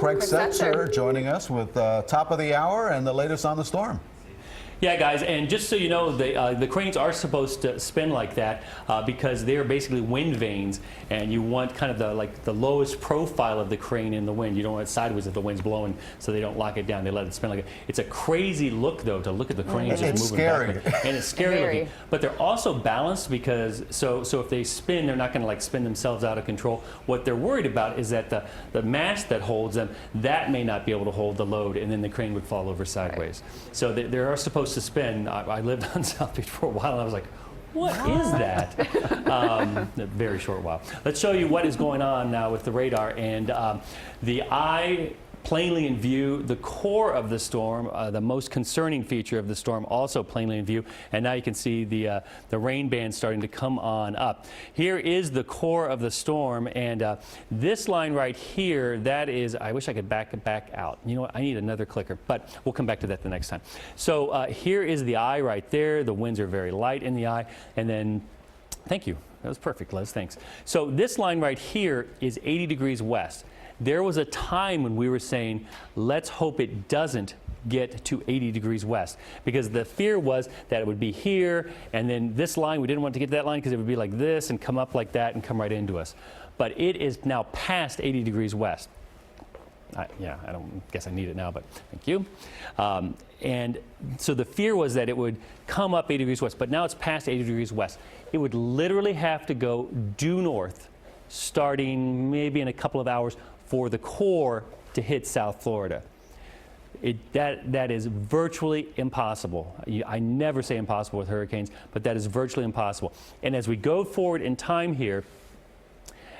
Craig Setzer joining us with top of the hour and the latest on the storm. Yeah, guys, and just so you know, the cranes are supposed to spin like that because they're basically wind vanes, and you want kind of the lowest profile of the crane in the wind. You don't want it sideways if the wind's blowing, so they don't lock it down. They let it spin like it. It's a crazy look, though, to look at the cranes just moving back, and it's scary looking. But they're also balanced because so if they spin, they're not going to like spin themselves out of control. What they're worried about is that the mast that holds them, that may not be able to hold the load, and then the crane would fall over sideways. Right. So they are supposed to spin. I lived on South Beach for a while, and I was like, what is that? A very short while. Let's show you what is going on now with the radar. And the eye plainly in view, the core of the storm, the most concerning feature of the storm, also plainly in view. And now you can see the rain band starting to come on up. Here is the core of the storm, and this line right here, that is, I wish I could back it back out. You know what, I need another clicker, but we'll come back to that the next time. So here is the eye right there. The winds are very light in the eye, and then, thank you. That was perfect, Liz, thanks. So this line right here is 80 degrees west. There was a time when we were saying, let's hope it doesn't get to 80 degrees west, because the fear was that it would be here, and then this line, we didn't want to get to that line because it would be like this and come up like that and come right into us. But it is now past 80 degrees west. Yeah, I don't guess I need it now, but thank you. And so the fear was that it would come up 80 degrees west, but now it's past 80 degrees west. It would literally have to go due north, starting maybe in a couple of hours, for the core to hit South Florida. That is virtually impossible. I never say impossible with hurricanes, but that is virtually impossible. And as we go forward in time here,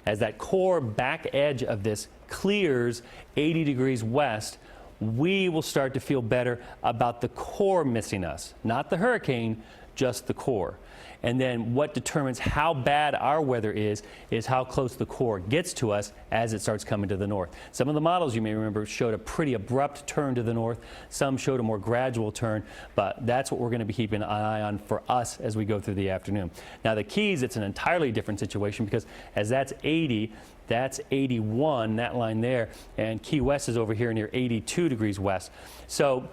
as that core back edge of this clears 80 degrees west, we will start to feel better about the core missing us. Not the hurricane, just the core. And then what determines how bad our weather is how close the core gets to us as it starts coming to the north. Some of the models, you may remember, showed a pretty abrupt turn to the north. Some showed a more gradual turn, but that's what we're going to be keeping an eye on for us as we go through the afternoon. Now the Keys, it's an entirely different situation, because as that's 80, that's 81, that line there, and Key West is over here near 82 degrees west. So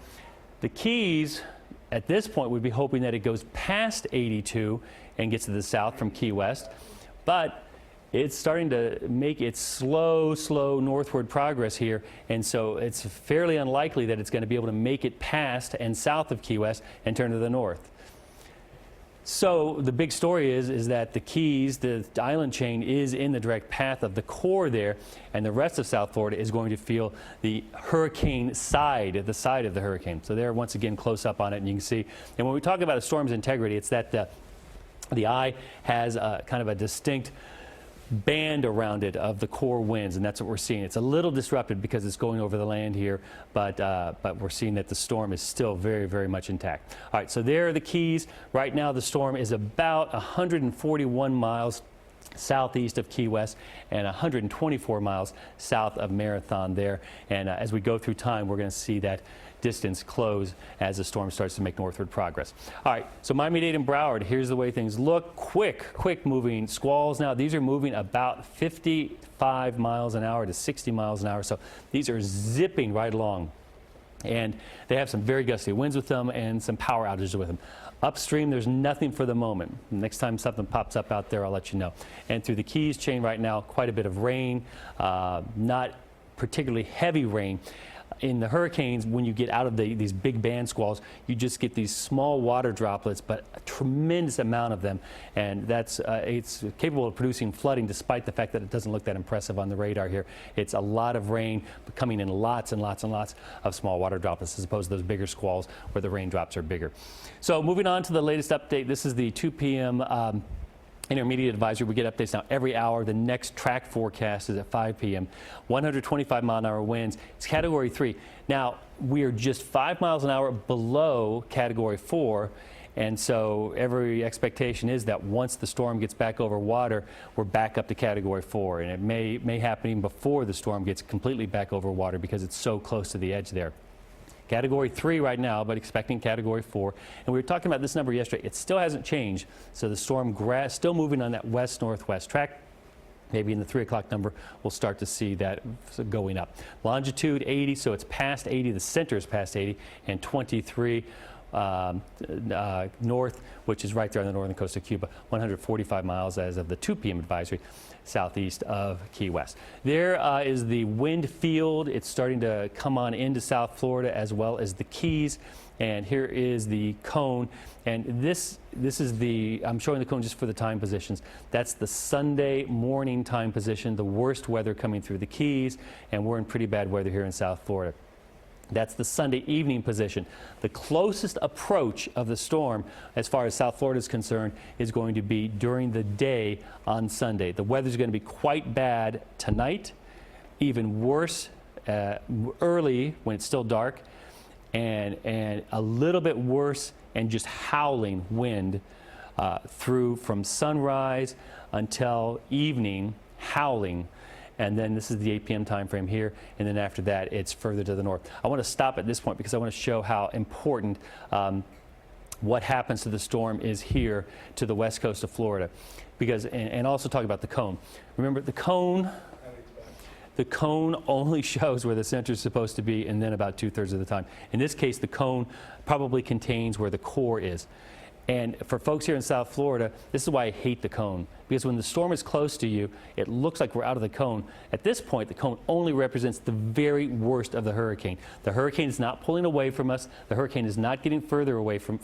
the Keys, at this point, we'd be hoping that it goes past 82 and gets to the south from Key West, but it's starting to make its slow northward progress here, and so it's fairly unlikely that it's going to be able to make it past and south of Key West and turn to the north. So the big story is that the Keys, the island chain, is in the direct path of the core there, and the rest of South Florida is going to feel the hurricane side, the side of the hurricane. So they're once again close up on it, and you can see. And when we talk about a storm's integrity, it's that the eye has kind of a distinct band around it of the core winds, and that's what we're seeing. It's a little disrupted because it's going over the land here, but we're seeing that the storm is still very much intact. All right, so there are the Keys. Right now the storm is about 141 miles southeast of Key West and 124 miles south of Marathon there. And as we go through time, we're going to see that distance close as the storm starts to make northward progress. All right, so Miami-Dade and Broward, here's the way things look. Quick moving squalls now. These are moving about 55 miles an hour to 60 miles an hour. So these are zipping right along. And they have some very gusty winds with them and some power outages with them. Upstream, there's nothing for the moment. Next time something pops up out there, I'll let you know. And through the Keys chain right now, quite a bit of rain, not particularly heavy rain. In the hurricanes, when you get out of these big band squalls, you just get these small water droplets, but a tremendous amount of them, and that's it's capable of producing flooding, despite the fact that it doesn't look that impressive on the radar here. It's a lot of rain coming in lots and lots of small water droplets, as opposed to those bigger squalls where the raindrops are bigger. So moving on to the latest update, this is the 2 p.m. Intermediate advisory. We get updates now every hour. The next track forecast is at 5 p.m. 125 mile an hour winds. It's category 3. Now, we are just 5 miles an hour below category 4. And so every expectation is that once the storm gets back over water, we're back up to category 4. And it may happen even before the storm gets completely back over water, because it's so close to the edge there. Category 3 right now, but expecting category 4. And we were talking about this number yesterday. It still hasn't changed. So the storm still moving on that west-northwest track. maybe in the 3 o'clock number, we'll start to see that going up. Longitude 80, so it's past 80. The center is past 80, and 23 north, which is right there on the northern coast of Cuba, 145 miles as of the 2 p.m. advisory, southeast of Key West. There is the wind field. It's starting to come on into South Florida as well as the Keys. And here is the cone, and this is the, I'm showing the cone just for the time positions. That's the Sunday morning time position, the worst weather coming through the Keys, and we're in pretty bad weather here in South Florida. That's the Sunday evening position. The closest approach of the storm, as far as South Florida is concerned, is going to be during the day on Sunday. The weather's going to be quite bad tonight, even worse early when it's still dark, and a little bit worse and just howling wind through from sunrise until evening, howling. And then this is the 8 p.m. time frame here, and then after that it's further to the north. I want to stop at this point because I want to show how important what happens to the storm is here to the west coast of Florida, because and also talk about the cone. Remember, the cone only shows where the center is supposed to be, and then about 2/3 of the time. In this case, the cone probably contains where the core is. And for folks here in South Florida, this is why I hate the cone, because when the storm is close to you, it looks like we're out of the cone. At this point, the cone only represents the very worst of the hurricane. The hurricane is not pulling away from us. The hurricane is not getting farther away from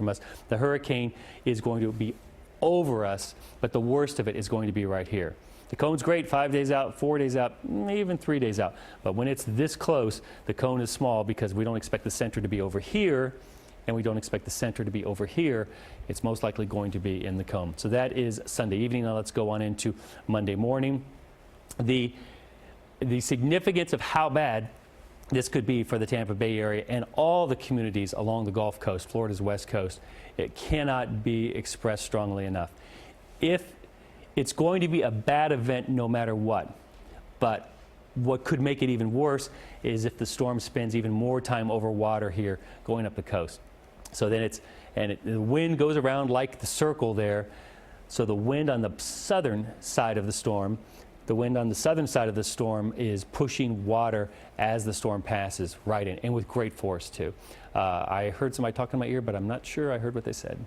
us. The hurricane is going to be over us, but the worst of it is going to be right here. The cone's great 5 days out, 4 days out, even 3 days out. But when it's this close, the cone is small because we don't expect the center to be over here, and we don't expect the center to be over here. It's most likely going to be in the cone. So that is Sunday evening. Now let's go on into Monday morning. The significance of how bad this could be for the Tampa Bay area and all the communities along the Gulf Coast, Florida's west coast, it cannot be expressed strongly enough. It's going to be a bad event no matter what, but what could make it even worse is if the storm spends even more time over water here going up the coast. So then the wind goes around like the circle there. So the wind on the southern side of the storm, is pushing water as the storm passes right in, and with great force too. I heard somebody talking in my ear, but I'm not sure I heard what they said.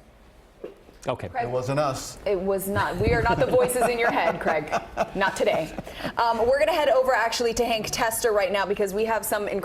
Okay. It wasn't us. It was not. We are not the voices in your head, Craig. Not today. We're going to head over actually to Hank Tester right now because we have some incredible